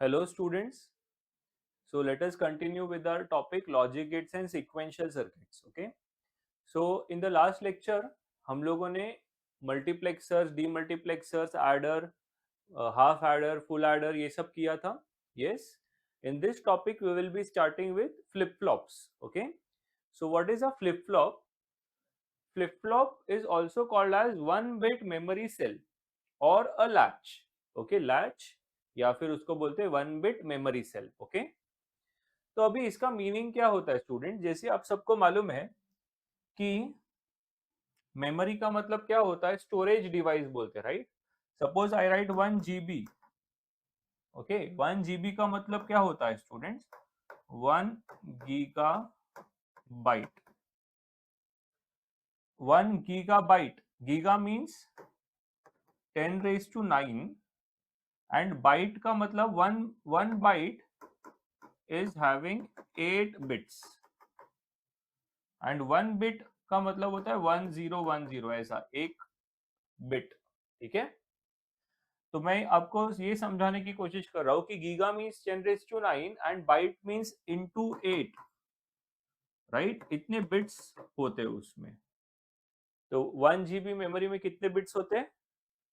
Hello students. So let us continue with our topic logic gates and sequential circuits. Okay. So in the last lecture हम लोगों ने multiplexers, demultiplexers, adder, half adder, full adder ये सब किया था. Yes. In this topic we will be starting with flip flops. Okay. So what is a flip flop? Flip flop is also called as one bit memory cell और अ latch. Okay, latch या फिर उसको बोलते हैं one bit memory cell. Okay, तो अभी इसका meaning क्या होता है स्टूडेंट? जैसे आप सबको मालूम है कि मेमोरी का मतलब क्या होता है, स्टोरेज डिवाइस बोलते हैं, right? Suppose I write 1 GB. Okay, 1 GB का मतलब क्या होता है students? 1 gigabyte. 1 gigabyte, giga means 10⁻⁹ and byte का मतलब one byte is having 8 bits and 1 bit का मतलब होता है 1010, ऐसा एक बिट. ठीक है, तो मैं आपको ये समझाने की कोशिश कर रहा हूं कि giga means 10⁹ and byte means into 8, right? इतने बिट्स होते हैं उसमें. तो 1 GB मेमोरी में कितने बिट्स होते हैं?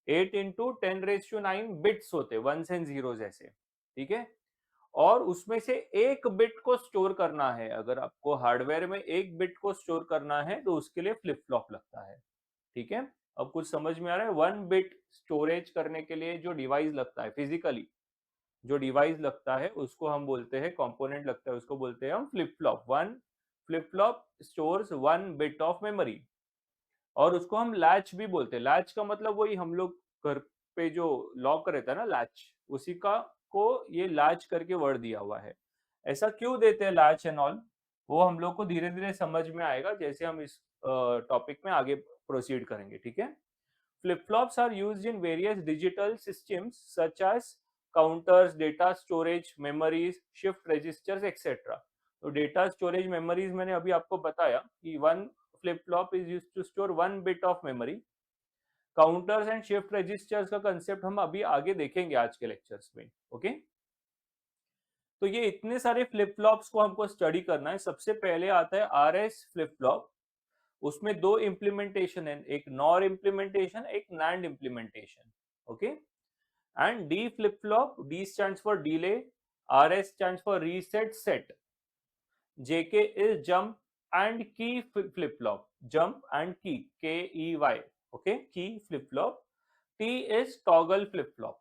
8 इंटू 10⁹ बिट्स होते हैं, वंस एंड जीरोस ऐसे. ठीक है, और उसमें से एक बिट को स्टोर करना है. अगर आपको हार्डवेयर में एक बिट को स्टोर करना है तो उसके लिए फ्लिप फ्लॉप लगता है. ठीक है, अब कुछ समझ में आ रहा है? वन बिट स्टोरेज करने के लिए जो डिवाइस लगता है, फिजिकली जो डिवाइस लगता है उसको हम बोलते हैं, कंपोनेंट लगता है उसको बोलते हैं हम flip flop. One flip flop stores one bit of memory. और उसको हम लैच भी बोलते हैं. लैच का मतलब वही हम लोग घर पे जो लॉक रहता है ना, लैच, उसी का को ये लैच करके वर्ड दिया हुआ है. ऐसा क्यों देते हैं लैच एंड ऑल, वो हम लोग को धीरे धीरे समझ में आएगा जैसे हम इस टॉपिक में आगे प्रोसीड करेंगे. ठीक है, flip flops are used in various digital systems such as counters, data storage memories, shift registers etcetera. तो डेटा स्टोरेज मेमोरीज मैंने अभी आपको बताया कि one flip flop is used to store one bit of memory. Counters and shift registers का concept हम अभी आगे देखेंगे आज के लेक्चर्स में. ओके, तो ये इतने सारे फ्लिप फ्लॉप्स को हमको स्टडी करना है. सबसे पहले आता है आर एस फ्लिप फ्लॉप. उसमें दो इम्प्लीमेंटेशन है, एक नॉर इम्प्लीमेंटेशन, एक NAND implementation. Okay, and D flip flop, D stands for delay, R S stands for reset set, JK is jump and की फ्लिप फ्लॉप, जंप एंड की, के E Y. Okay, की flip flop. T is toggle flip flop.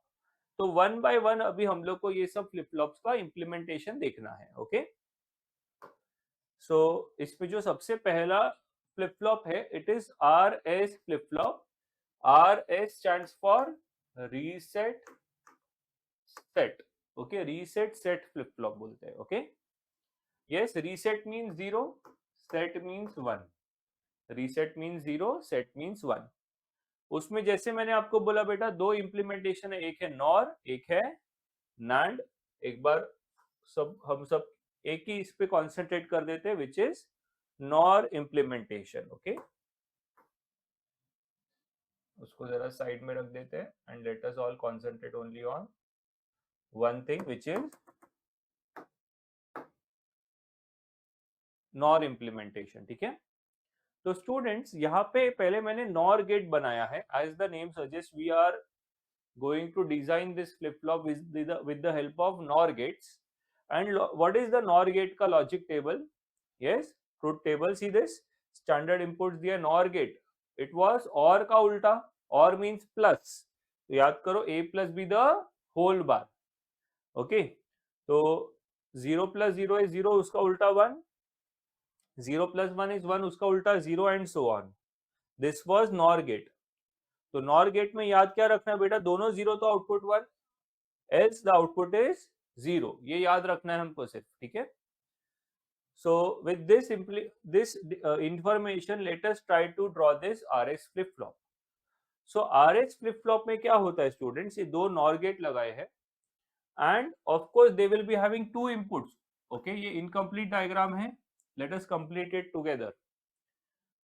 तो one by one अभी हम लोग को ये सब फ्लिप फ्लॉप्स का इम्प्लीमेंटेशन देखना है. ओके, सो इसमें जो सबसे पहला फ्लिप फ्लॉप है, it is are S flip flop. R S stands for reset set. Okay, reset set flip flop बोलते हैं. Okay, yes, reset means 0, set means 1. Reset means 0, set means 1. उसमें जैसे मैंने आपको बोला बेटा, दो इम्प्लीमेंटेशन है, एक है नॉर, एक है नैंड. एक बार हम सब एक ही इस पे कॉन्सेंट्रेट कर देते हैं, which is nor implementation. Okay, उसको जरा साइड में रख देते हैं and let us all concentrate only on one thing which is nor implementation. ठीक है, तो स्टूडेंट्स यहाँ पे पहले मैंने नॉर गेट बनाया है. As the name suggest, we are going to design this flip flop with the help of NOR gates. And what is the NOR gate का logic table? Yes, truth table. See this standard inputs दिया NOR gate. It was OR का उल्टा, OR means plus. तो याद करो, a plus b the whole bar. Okay, तो 0 plus 0 is 0, उसका उल्टा 1. 0 plus 1 is 1, उसका उल्टा 0 and so on. This was NOR gate. तो नॉर गेट में याद क्या रखना है बेटा? दोनों जीरो तो output 1, else the output is 0. ये याद रखना है हमको सिर्फ. ठीक है, so with this information let us try to draw this R S flip flop. So R S flip flop में क्या होता है स्टूडेंट्स? ये दो नॉर गेट लगाए हैं end of course they will be having to inputs. Okay, ये incomplete diagram है, let us complete it together.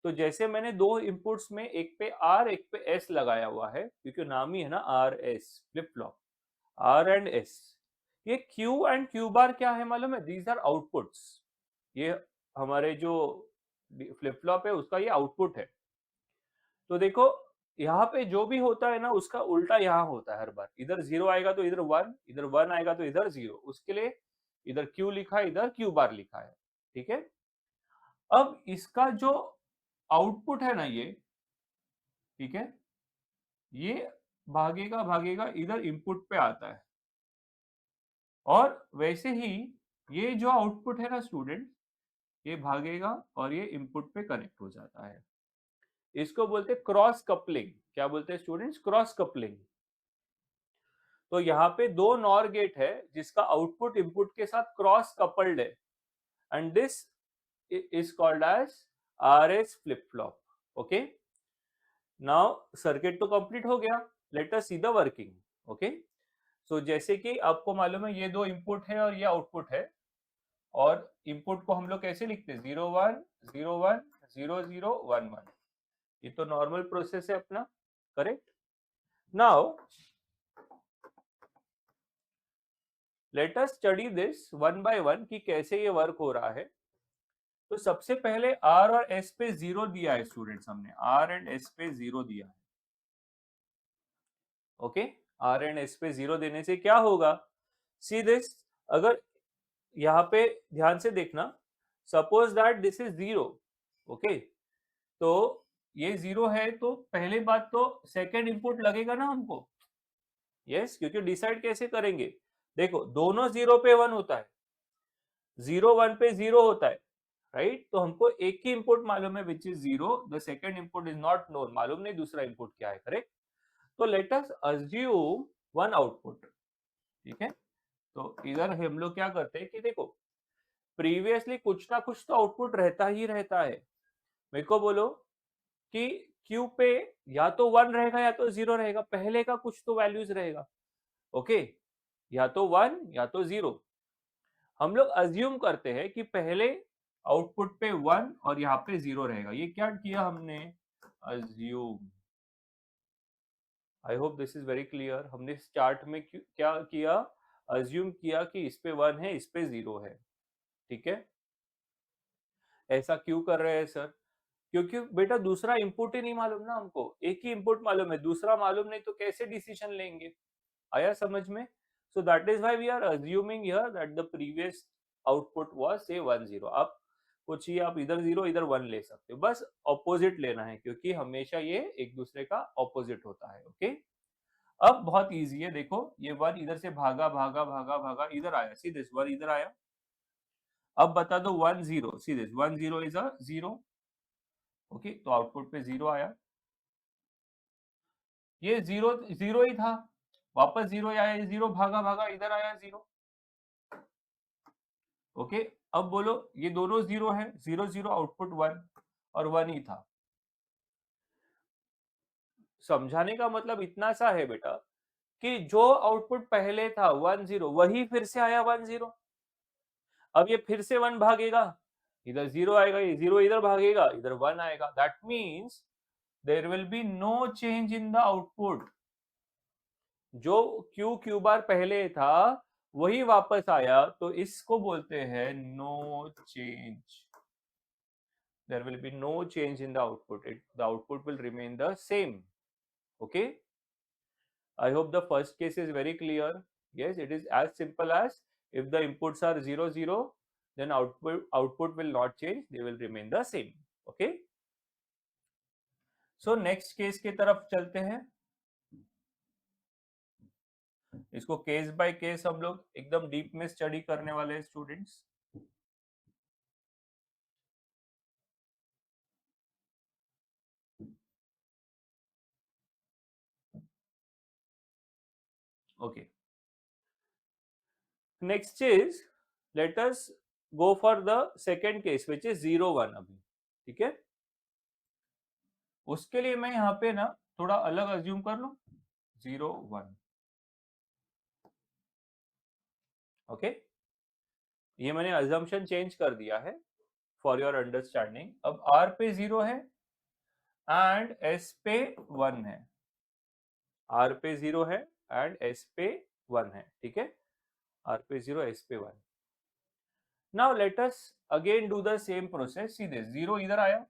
तो जैसे मैंने दो इनपुट्स में एक पे आर एक पे एस लगाया हुआ है, क्योंकि नाम ही है ना R S flip flop, R and S. ये Q एंड Q बार क्या है मालूम है? These are outputs. ये हमारे जो फ्लिप फ्लॉप है उसका ये आउटपुट है। तो देखो यहाँ पे जो भी होता है ना उसका उल्टा यहाँ होता है हर बार। इधर 0 आएगा तो इधर 1, इधर 1 आएगा तो इधर 0। उसके लिए इधर Q लिखा है, इधर Q बार लिखा है। ठीक है, अब इसका जो आउटपुट है ना ये, ठीक है, ये भागेगा भागेगा इधर इनपुट पे आता है, और वैसे ही ये जो आउटपुट है ना स्टूडेंट, ये भागेगा और ये इनपुट पे कनेक्ट हो जाता है। इसको बोलते हैं क्रॉस कपलिंग। क्या बोलते हैं स्टूडेंट्स? Cross coupling. तो यहाँ पे दो नॉर गेट है जिसका आउटपुट इनपुट के साथ क्रॉस कपल्ड है, and this is called as RS flip flop. Okay, now circuit तो कंप्लीट हो गया, let us see the working. Okay, so जैसे कि आपको मालूम है ये दो इनपुट है और ये आउटपुट है, और इनपुट को हम लोग कैसे लिखते हैं? 0 1 0 1 0 0 1 1। ये तो नॉर्मल प्रोसेस है अपना, correct? Now let us study this one by one कि कैसे ये वर्क हो रहा है। तो सबसे पहले R और S पे 0 दिया है स्टूडेंट्स, हमने R एंड S पे 0 दिया है। ओके, R एंड S पे 0 देने से क्या होगा? सी दिस, अगर यहाँ पे ध्यान से देखना, suppose that this is 0। Okay, तो ये 0 है तो पहले बात तो सेकेंड इनपुट लगेगा ना हमको। यस, क्योंकि डिसाइड कैसे करेंगे? देखो दोनों 0 पे 1 होता है, 0 1 पे 0 होता है, राइट? तो हमको एक ही इनपुट मालूम है which is 0, the second input is not known, मालूम नहीं दूसरा इनपुट क्या है, करेक्ट? तो late us assume one output. ठीक है, तो इधर हम लोग क्या करते हैं कि देखो प्रीवियसली कुछ ना कुछ तो आउटपुट रहता ही रहता है। मेरे को बोलो कि Q पे या तो 1 रहेगा या तो 0 रहेगा, पहले का कुछ तो वैल्यूज रहेगा। ओके, या तो 1 या तो 0। हम लोग अज्यूम करते हैं कि पहले आउटपुट पे 1 और यहाँ पे 0 रहेगा। ये क्या किया हमने? Assume. I hope this is very clear. हमने इस चार्ट में क्या किया? अज्यूम किया कि इस पे 1 है, इस पे 0 है। ठीक है, ऐसा क्यों कर रहे हैं सर? क्योंकि बेटा दूसरा इनपुट ही नहीं मालूम ना हमको, एक ही इनपुट मालूम है, दूसरा मालूम नहीं तो कैसे डिसीजन लेंगे? आया समझ में? So that is why we are assuming here that the previous output was say 1 0। आप कुछ ही आप इधर 0 इधर 1 ले सकते हो, बस ऑपोजिट लेना है क्योंकि हमेशा ये एक दूसरे का ऑपोजिट होता है। ओके, अब बहुत इजी है, देखो ये 1 इधर से भागा भागा भागा भागा इधर आया, सी दिस 1 इधर आया। अब बता दो 1 0, see this 1 0 is a 0। Okay, तो आउटपुट पे 0 आया, ये 0 0 ही था, वापस 0 आया, ये 0 भागा भागा इधर आया 0। ओके, अब बोलो ये दोनों 0 है, 0 0 आउटपुट 1 और 1 ही था। समझाने का मतलब इतना सा है बेटा कि जो आउटपुट पहले था 1 0 वही फिर से आया 1 0। अब ये फिर से 1 भागेगा, इधर 0 आएगा, ये 0 इधर भागेगा, इधर 1 आएगा। That means there will be no change in the output. जो Q बार पहले था वही वापस आया, तो इसको बोलते हैं no change. There will be no change in the output. The output will remain the same. Okay, I hope the first case is very clear. Yes, it is as simple as if the inputs are 0 0, then output will not change, they will remain the same. Okay, so next case की तरफ चलते हैं। इसको case by case हम लोग एकदम deep में study करने वाले हैं students. Okay, next is let us go for the second case which is 0 1 अभी। ठीक है, उसके लिए मैं यहाँ पे ना थोड़ा अलग अज्यूम कर लूं, 0 1। ओके, ये मैंने अजम्पशन चेंज कर दिया है फॉर योर अंडरस्टैंडिंग। अब R पे 0 है एंड S पे 1 है। R पे 0 है एंड S पे 1 है। ठीक है, R पे 0, S पे 1. Now let us again do the same process. See this, 0 इधर आया,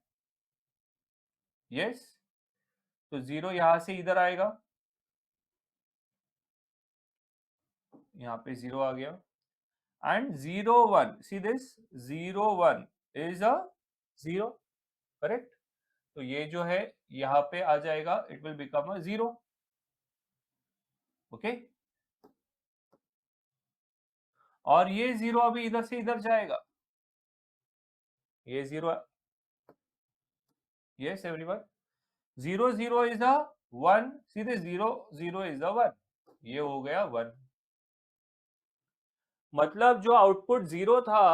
yes, तो 0 यहां से इधर आएगा, यहाँ पे 0 आ गया, and 0 1, see this, 0 1 is a 0, correct? तो ये जो है यहाँ पे आ जाएगा, it will become a 0, okay? और ये 0 अभी इधर से इधर जाएगा, ये 0, yes everyone, 0 0 is a 1, see this, 0 0 is a 1, ये हो गया 1. मतलब जो आउटपुट 0 था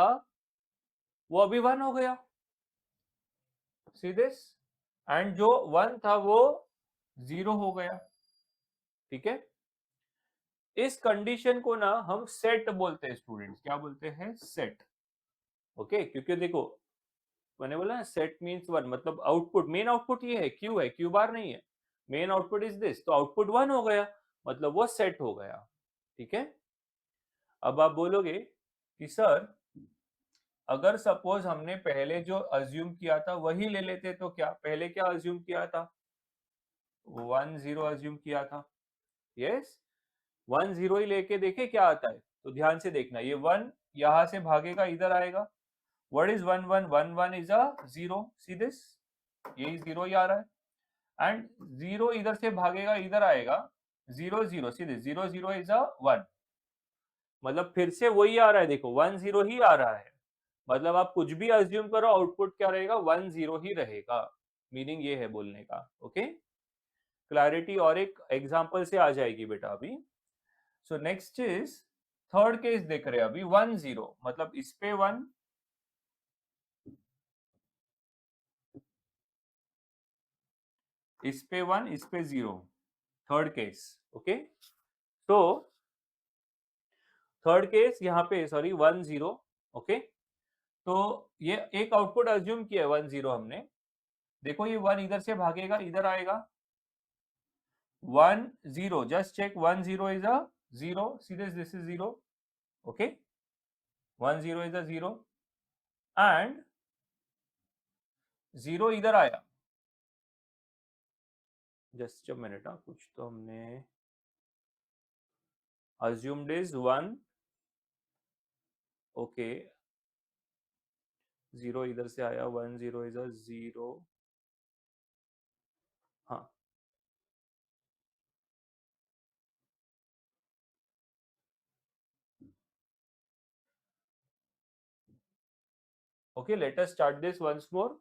वो अभी 1 हो गया, सी दिस, एंड जो 1 था वो 0 हो गया, ठीक है? इस कंडीशन को ना हम सेट बोलते हैं स्टूडेंट्स, क्या बोलते हैं? Set, okay? क्योंकि देखो मैंने बोला ना सेट मींस 1, मतलब आउटपुट, मेन आउटपुट ये है, क्यू है, क्यू बार नहीं है, मेन आउटपुट इज दिस, तो आउटपुट 1 हो गया, मतलब वो सेट हो गया, ठीक है? अब आप बोलोगे कि सर अगर सपोज हमने पहले जो अज्यूम किया था वही ले लेते तो क्या? पहले क्या अज्यूम किया था? 1 0 अज्यूम किया था, यस, 1 0 ही लेके देखे क्या आता है, तो ध्यान से देखना, ये 1 यहां से भागेगा इधर आएगा, what is 1 1 1 1 is a 0, see this, ये 0 ही आ रहा है, एंड 0 इधर से भागेगा इधर आएगा, 0 0, सी दिस, 0 0 इज अ 1, मतलब फिर से वही आ रहा है, देखो 1 0 ही आ रहा है, मतलब आप कुछ भी अज्यूम करो आउटपुट क्या रहेगा? 1 0 ही रहेगा, मीनिंग ये है बोलने का, ओके? क्लैरिटी और एक एग्जांपल से आ जाएगी बेटा अभी. So next is third case देख रहे हैं अभी, 1 0, मतलब इस पे 1, इस पे 1, इस पे 0, थर्ड केस, ओके? तो थर्ड केस यहाँ पे, सॉरी 1 0, ओके? तो ये एक आउटपुट अज्यूम किया है 1 0 हमने, देखो ये 1 इधर से भागेगा इधर आएगा, 1 0, just check, 1 0 is a 0, see this is 0, okay, 1 0 is a 0, and 0 इधर आया, जस्ट अ मिनट, कुछ तो हमने assumed is 1, ओके, 0 इधर से आया, 1 0 is a 0, हाँ, okay, let us start this once more.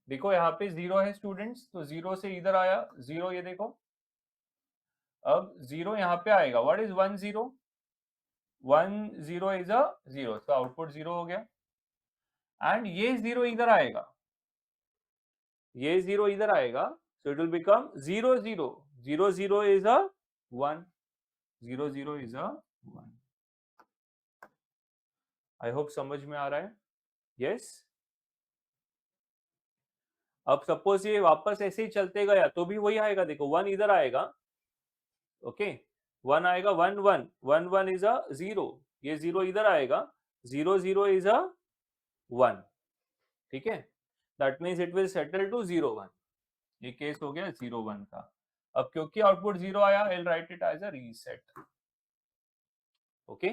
देखो यहाँ पे 0 है स्टूडेंट्स, तो 0 से इधर आया 0, ये देखो, अब 0 यहाँ पे आएगा, व्हाट इज 1 0, 1 0 इज अ 0, तो आउटपुट 0 हो गया, एंड ये 0 इधर आएगा, ये 0 इधर आएगा, so it will become 0 0, 0 0 is a 1, 0 0 is a 1. I hope समझ में आ रहा है, यस? अब सपोज ये वापस ऐसे ही चलते गया तो भी वही आएगा, देखो 1 इधर आएगा, ओके, 1 आएगा, 1 1 1 1 इज अ 0, ये 0 इधर आएगा, 0 0 इज अ 1, ठीक है? That means it will settle to 0 1, ये केस हो गया 0 1 का. अब क्योंकि आउटपुट 0 आया, I will write it as a reset, okay?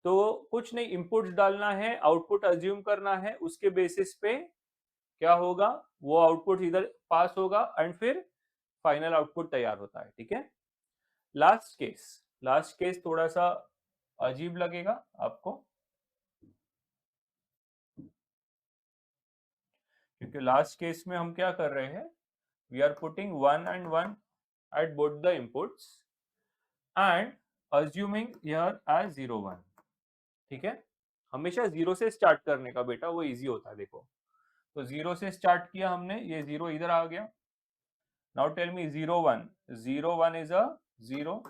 तो कुछ नहीं, इनपुट्स डालना है, आउटपुट अज्यूम करना है, उसके बेसिस पे क्या होगा, वो आउटपुट इधर पास होगा एंड फिर फाइनल आउटपुट तैयार होता है, ठीक है? लास्ट केस थोड़ा सा अजीब लगेगा आपको, क्योंकि लास्ट केस में हम क्या कर रहे हैं, we are putting 1 and 1 at both the inputs and assuming here as 0 1, ठीक है? हमेशा 0 से स्टार्ट करने का बेटा, वो इजी होता है, देखो, तो 0 से स्टार्ट किया हमने, ये 0 इधर आ गया, now tell me 0 1, 0 1 is a 0,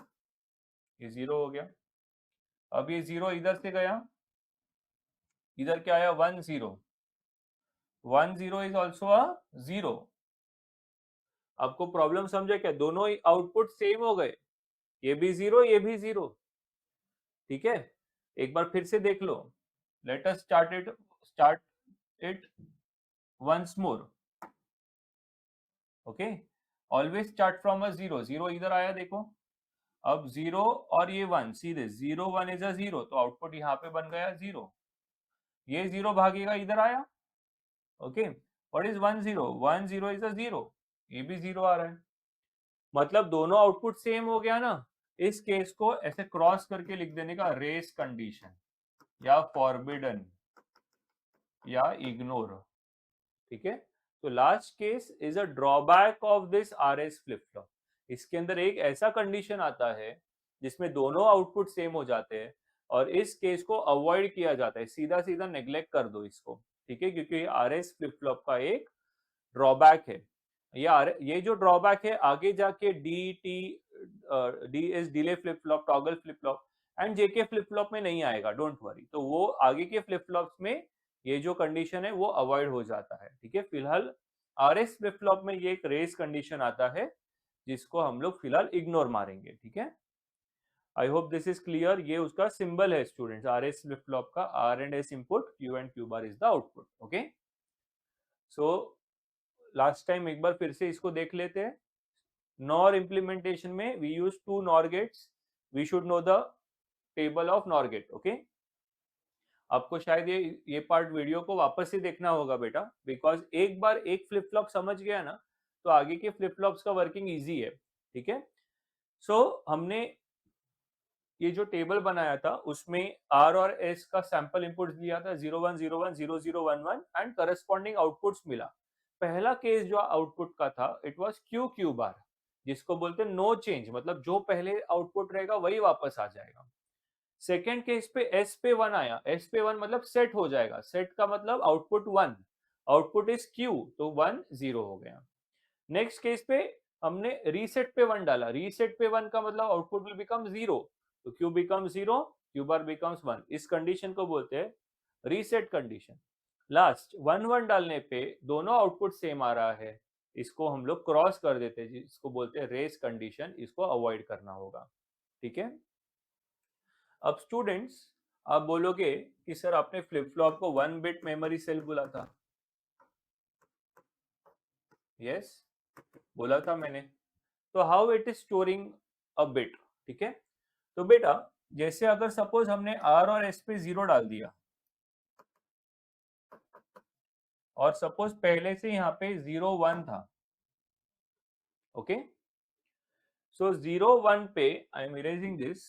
ये 0 हो गया, अब ये 0 इधर से गया, इधर क्या आया, 1 0, 1 0 इज ऑल्सो अ 0. आपको प्रॉब्लम समझे क्या? दोनों ही आउटपुट सेम हो गए, ये भी 0, ये भी 0, ठीक है, एक बार फिर से देख लो, let us start it once more. Okay, always start from a zero, zero इधर आया देखो, अब जीरो और ये वन, सीधे zero one is a zero, तो आउटपुट यहाँ पे बन गया जीरो, ये जीरो भागेगा इधर आया। Okay, what is one zero, one zero is a zero, ये भी जीरो आ रहा है, मतलब दोनों आउटपुट सेम हो गया ना। इस केस को ऐसे क्रॉस करके लिख देने का, रेस कंडीशन या फॉरबिडन या इग्नोर। ठीक है, तो last case is a drawback of this RS flip flop. इसके अंदर एक ऐसा कंडीशन आता है जिसमें दोनों आउटपुट सेम हो जाते हैं, और इस केस को अवॉइड किया जाता है, सीधा सीधा नेग्लेक्ट कर दो इसको। ठीक है, क्योंकि आरएस फ्लिप फ्लॉप का एक ड्रॉबैक है। ये जो ड्रॉबैक है आगे जाके D is delay flip flop, toggle flip flop and JK flip flop में नहीं आएगा, डोंट वरी। तो वो आगे के फ्लिप फ्लॉप्स में ये जो कंडीशन है वो अवॉइड हो जाता है। ठीक है, फिलहाल आरएस फ्लिप फ्लॉप में ये एक रेस कंडीशन आता है जिसको हम लोग फिलहाल इग्नोर मारेंगे। ठीक है, I hope this is clear. ये उसका सिंबल है स्टूडेंट्स, आरएस फ्लिप फ्लॉप का, R and S input, Q and Q bar is the output. Okay, so last time एक बार फिर से इसको देख लेते हैं। नॉर इम्प्लीमेंटेशन में we use two NOR gates, we should know the table of NOR gate. Okay, आपको शायद ये पार्ट वीडियो को वापस से देखना होगा बेटा, बिकॉज एक बार एक फ्लिप फ्लॉप समझ गया ना तो आगे के फ्लिप फ्लॉप्स का वर्किंग इजी है। ठीक है, सो हमने ये जो टेबल बनाया था उसमें आर और एस का सैंपल इनपुट्स दिया था, 01 01 00 11 एंड करस्पॉन्डिंग आउटपुट्स मिला। पहला केस जो आउटपुट का था it was Q Q bar, जिसको बोलते हैं नो चेंज, मतलब जो पहले आउटपुट रहेगा वही वापस आ जाएगा। सेकेंड केस पे एस पे वन आया, एस पे वन मतलब सेट हो जाएगा, सेट का मतलब output one, output is Q, तो वन जीरो हो गया। नेक्स्ट केस पे हमने रीसेट पे वन डाला, रीसेट पे वन का मतलब आउटपुट विल बिकम जीरो, तो Q become zero, Q bar becomes one. इस कंडीशन को बोलते हैं reset condition. Last one one डालने पे दोनों आउटपुट सेम आ रहा है, इसको हम लोग क्रॉस कर देते हैं, जिसको बोलते हैं रेस कंडीशन, इसको अवॉइड करना होगा। ठीक है, अब स्टूडेंट्स आप बोलोगे कि सर आपने फ्लिप फ्लॉप को वन बिट मेमोरी सेल बोला था। यस, बोला था मैंने। तो how it is storing a bit. ठीक है, तो बेटा जैसे अगर सपोज हमने आर और एस पे जीरो डाल दिया, और सपोज पहले से यहाँ पे 01 था। ओके, सो 01 पे आई एम इरेजिंग दिस,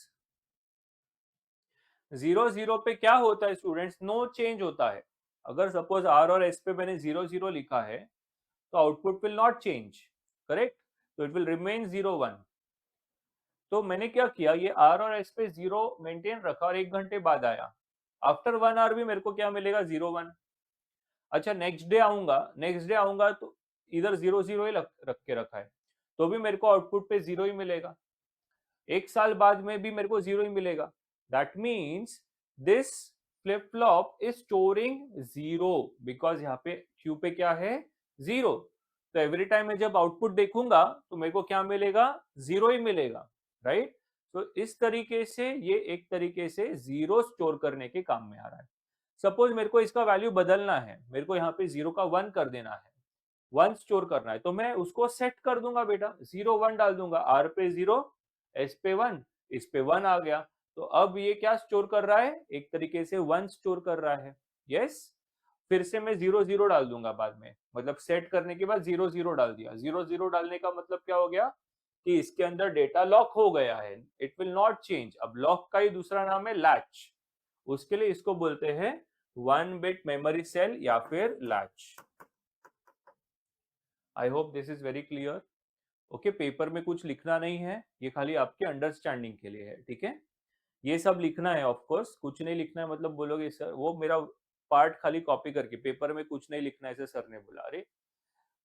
00 पे क्या होता है स्टूडेंट्स, नो चेंज होता है। अगर सपोज आर और एस पे मैंने 00 लिखा है तो output will not change, correct, तो इट विल रिमेन 01। तो मैंने क्या किया, ये आर और एस पे जीरो मेंटेन रखा और 1 घंटे बाद आया, आफ्टर 1 आवर भी मेरे को क्या मिलेगा, 01। अच्छा नेक्स्ट डे आऊंगा तो इधर 00 ही रख के रखा है, तो भी मेरे को आउटपुट पे जीरो ही मिलेगा। 1 साल बाद में भी मेरे को जीरो ही मिलेगा। That means this flip flop is storing zero, because यहाँ पे क्यू पे क्या है, जीरो। तो एवरी टाइम मैं जब आउटपुट देखूंगा तो मेरे को क्या मिलेगा, जीरो ही मिलेगा, राइट। तो इस तरीके से ये एक तरीके से जीरो स्टोर करने के काम में आ रहा है। सपोज मेरे को इसका वैल्यू बदलना है, मेरे को यहाँ पे जीरो का वन कर देना है, वन स्टोर करना है, तो मैं उसको सेट कर दूंगा बेटा, 01 डाल दूंगा, आर पे जीरो, एस पे वन, इस पे वन आ गया। तो अब ये क्या स्टोर कर रहा है, एक तरीके से वन स्टोर कर रहा है। यस, फिर से मैं जीरो जीरो डाल दूंगा बाद में, मतलब सेट करने के बाद जीरो जीरो डाल दिया। जीरो जीरो डालने का मतलब क्या हो गया कि इसके अंदर डेटा लॉक हो गया है, इट विल नॉट चेंज। अब लॉक का ही दूसरा नाम है लैच, उसके लिए इसको बोलते हैं वन बिट मेमोरी सेल या फिर latch. I hope this is very clear. Okay, paper में कुछ लिखना नहीं है, ये खाली आपके अंडरस्टैंडिंग के लिए है। ठीक है, ये सब लिखना है ऑफ कोर्स, कुछ नहीं लिखना है मतलब बोलोगे सर वो मेरा पार्ट खाली कॉपी करके, पेपर में कुछ नहीं लिखना है ऐसे सर ने बोला। अरे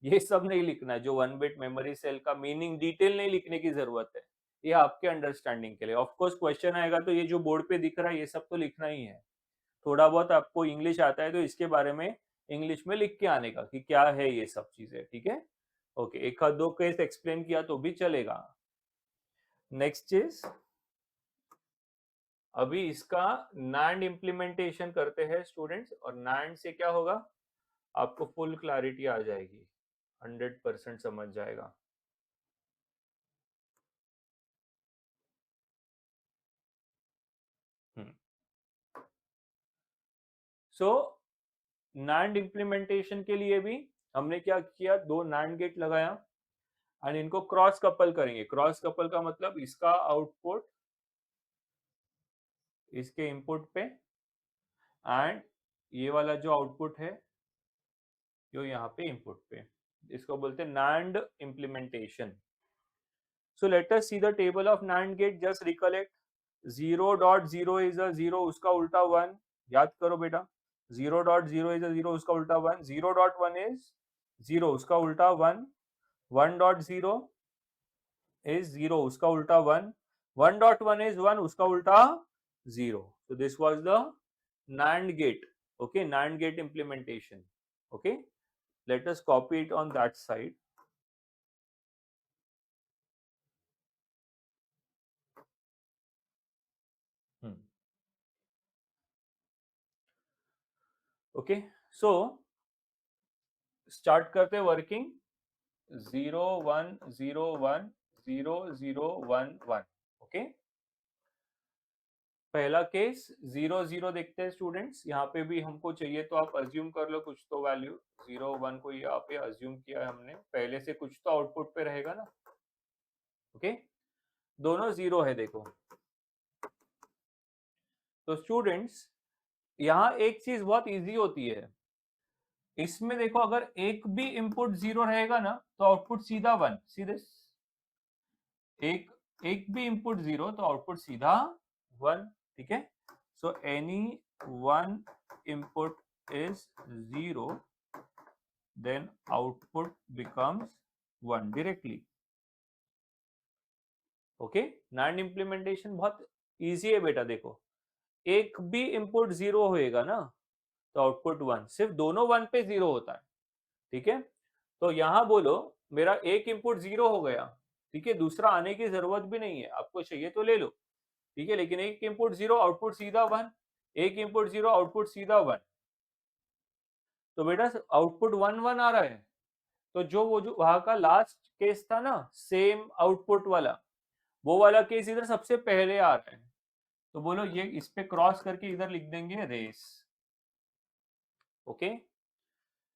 ये सब नहीं लिखना है, जो वन बिट मेमोरी सेल का मीनिंग डिटेल नहीं लिखने की जरूरत है, ये आपके अंडरस्टैंडिंग के लिए। ऑफ कोर्स क्वेश्चन आएगा तो ये जो बोर्ड पे दिख रहा है ये सब तो लिखना ही है। थोड़ा बहुत आपको इंग्लिश आता है तो इसके बारे में इंग्लिश में लिख के आने का कि क्या है ये सब चीजें। ठीक है, ओके, एक आध दो केस एक्सप्लेन किया तो भी चलेगा। नेक्स्ट इज अभी इसका नैंड इम्प्लीमेंटेशन करते हैं स्टूडेंट्स, और नैंड से क्या होगा आपको फुल क्लैरिटी आ जाएगी, 100% समझ जाएगा। सो नैंड इम्प्लीमेंटेशन के लिए भी हमने क्या किया, दो नैंड गेट लगाया एंड इनको क्रॉस कपल करेंगे। क्रॉस कपल का मतलब इसका आउटपुट इसके इनपुट पे, एंड ये वाला जो आउटपुट है जो यहाँ पे इनपुट पे, इसको बोलते हैं NAND implementation. So let us see the table of NAND gate. Just recollect, 0.0 is a 0, उसका उल्टा 1, याद करो बेटा। 0.0 is a 0, उसका उल्टा 1। 0.1 is 0, उसका उल्टा 1। 1.0 is 0, उसका उल्टा 1। 1.1 is 1, उसका उल्टा 0। So this was the NAND gate. Okay, NAND gate implementation. Okay, let us copy it on that side. Okay, so start करते वर्किंग। 0 1 0 1 0 0 1 1। ओके, पहला केस 0 0 देखते हैं स्टूडेंट्स। यहाँ पे भी हमको चाहिए तो आप अज्यूम कर लो कुछ तो वैल्यू। 0 1 को यहाँ पे अज्यूम किया है हमने, पहले से कुछ तो आउटपुट पे रहेगा ना। ओके, दोनों 0 है देखो। तो स्टूडेंट्स यहाँ एक चीज बहुत इजी होती है, इसमें देखो अगर एक भी इनपुट 0 रहेगा ना तो आउटपुट सीधा 1। सीधे एक एक भी इनपुट 0 तो आउटपुट सीधा 1। ठीक है, so any one input is 0, then output becomes 1 directly. Okay, NAND implementation बहुत इजी है बेटा। देखो एक भी इनपुट 0 होएगा ना तो आउटपुट 1, सिर्फ दोनों 1 पे 0 होता है। ठीक है, तो यहां बोलो मेरा एक इनपुट 0 हो गया, ठीक है, दूसरा आने की जरूरत भी नहीं है, आपको चाहिए तो ले लो। ठीक है, लेकिन एक इनपुट 0 आउटपुट सीधा 1, एक इनपुट 0 आउटपुट सीधा 1। तो बेटा आउटपुट 1 1 आ रहा है, तो जो वहां का लास्ट केस था ना सेम आउटपुट वाला, वो वाला केस इधर सबसे पहले आ रहा है। तो बोलो ये इस पे क्रॉस करके इधर लिख देंगे रेस। ओके,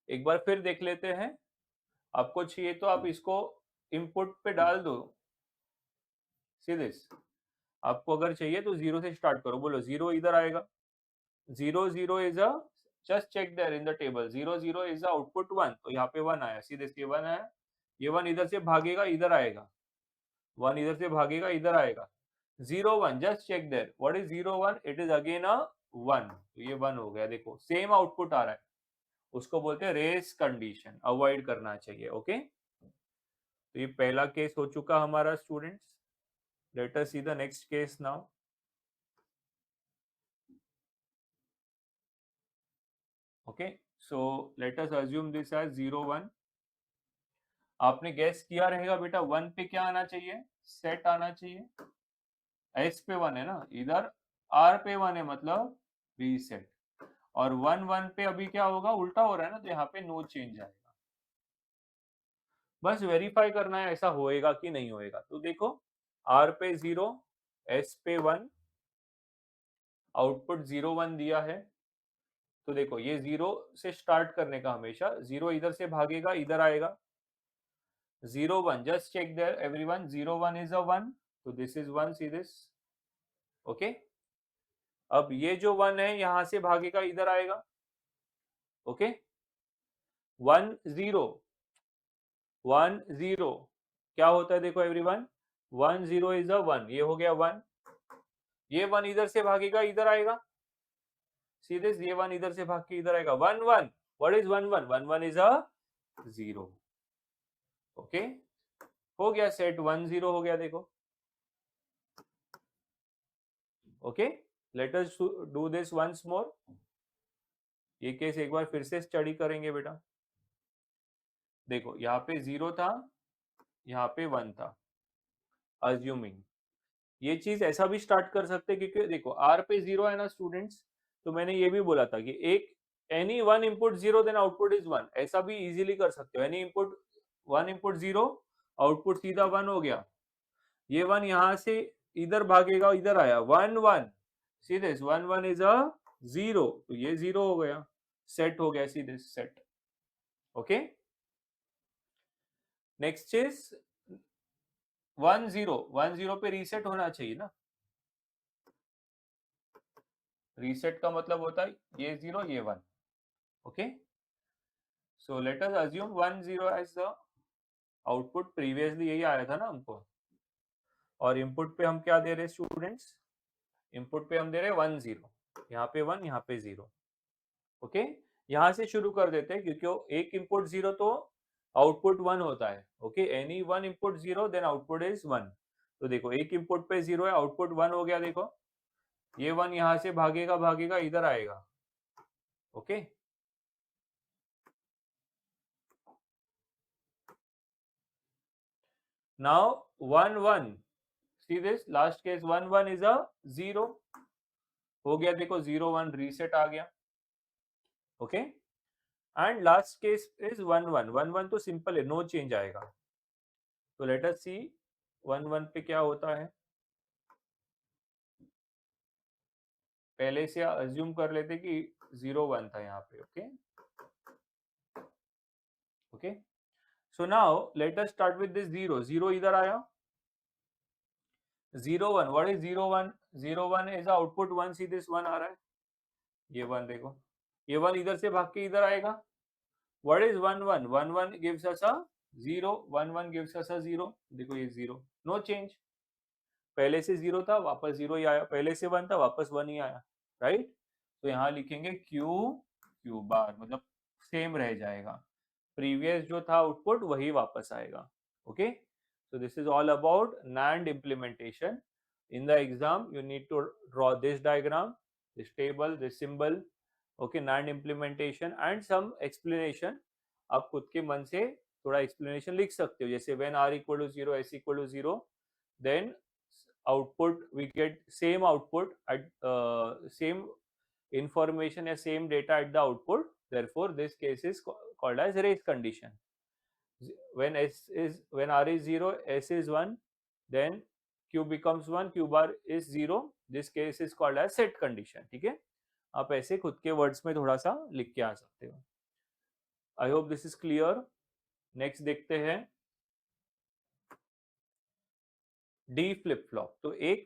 एक बार फिर देख लेते हैं। आपको चाहिए तो आप इसको इनपुट पे डाल दो सीधे। आपको अगर चाहिए तो 0 से स्टार्ट करो। बोलो 0 इधर आएगा। 0 0 is a, just check there in the table, 0 0 is output 1, तो यहाँ पे 1 आया, सीधे से 1 आया। ये 1 इधर से भागेगा इधर आएगा, 1 इधर से भागेगा इधर आएगा। 0 1, just check there, what is 0 1, it is again a 1, तो ये 1 हो गया। देखो सेम आउटपुट आ रहा है, उसको बोलते हैं रेस कंडीशन, अवॉइड करना चाहिए। ओके, तो ये पहला केस हो चुका हमारा students. Let us see the next case now. Okay, so let us assume this as 0 1। आपने गैस किया रहेगा बेटा 1 पे क्या आना चाहिए, सेट आना चाहिए। एस पे 1 है ना, इधर आर पे 1 है, मतलब रीसेट। और 1 1 पे अभी क्या होगा, उल्टा हो रहा है ना, तो यहाँ पे नो चेंज आएगा। बस वेरीफाई करना है ऐसा होएगा कि नहीं होएगा। तो देखो आर पे 0, एस पे 1, आउटपुट 0 1 दिया है। तो देखो ये 0 से स्टार्ट करने का, हमेशा 0 इधर से भागेगा इधर आएगा। 0 1, just check there everyone, 0 1 is a 1, so this is 1, see this। Okay, अब ये जो 1 है यहां से भागेगा इधर आएगा। ओके, 1 0 1 0 क्या होता है देखो एवरीवन, 1 0 इज अ 1, ये हो गया 1। ये 1 इधर से भागेगा इधर आएगा, सीधे ये 1 इधर से भाग के इधर आएगा। 1 1, what is 1 1, 1 1 is a 0। Okay, हो गया सेट, 1 0 हो गया देखो। Okay, let us do this once more. ये केस एक बार फिर से स्टडी करेंगे बेटा। देखो यहाँ पे 0 था, यहाँ पे 1 था, अज्यूमिंग। ये चीज ऐसा भी स्टार्ट कर सकते हैं, क्योंकि देखो आर पे 0 है ना स्टूडेंट्स, तो मैंने ये भी बोला था कि एक any one input 0 then output is 1, ऐसा भी इजीली कर सकते हो। एनी इनपुट 1 इनपुट 0, आउटपुट सीधा 1 हो गया। ये 1 यहां से इधर भागेगा, इधर आया 1 1, सीधे 1 1 इज अ 0, तो ये 0 हो गया, सेट हो गया सीधे सेट। ओके, नेक्स्ट इज 1 0, 1 0 पे रीसेट होना चाहिए ना। रीसेट का मतलब होता है ये 0 ये 1। Okay, so let us assume 1 0 as the output, previously यही आया था ना हमको। और इनपुट पे हम क्या दे रहे हैं स्टूडेंट्स, इनपुट पे हम दे रहे हैं 1 0, यहाँ पे 1 यहाँ पे 0। ओके, यहाँ से शुरू कर देते हैं, क्योंकि एक इनपुट 0 तो आउटपुट 1 होता है। Okay, any one input 0 then output is 1। तो देखो एक इनपुट पे 0 है, आउटपुट 1 हो गया। देखो ये 1 यहाँ से भागेगा भागेगा इधर आएगा। Okay, now 1 1, see this last case 1 1 is a 0 हो गया। देखो 0 1 रीसेट आ गया। Okay, and last case is 1 1, 1 1 तो सिंपल है, नो चेंज आएगा। तो लेट अस सी 1 1 पे क्या होता है। पहले से अज्यूम कर लेते कि 0 1 था यहाँ पे। Okay, okay, so now let us start with this 0 0 इधर आया, 0 1, what is 0 1, 0 1 is output 1, see this 1 आ रहा है, ये 1 देखो, ये 1 इधर से भाग के इधर आएगा। What is 1 1, 1 1 gives us a 0, 1 1 gives us a 0। देखो ये 0, नो चेंज, पहले से 0 था वापस 0 ही आया, पहले से 1 था वापस 1 ही आया, राइट। तो यहाँ लिखेंगे क्यू क्यू बार, मतलब सेम रह जाएगा, प्रीवियस जो था आउटपुट वही वापस आएगा। Okay, so this is all about NAND implementation. In the exam you need to draw this diagram, this table, this symbol, okay, NAND implementation and some explanation। आप खुद के मन से थोड़ा explanation लिख सकते हो, जैसे when r equal to 0, s equal to 0, then output we get same output at same information या same data at the output, therefore this case is called as race condition। when r is 0, s is 1, then q becomes 1, q bar is 0, this case is called as set condition। ठीक है, आप ऐसे खुद के words में थोड़ा सा लिख के आ सकते हो। आई hope this is clear. Next देखते हैं डी फ्लिप फ्लॉप। तो एक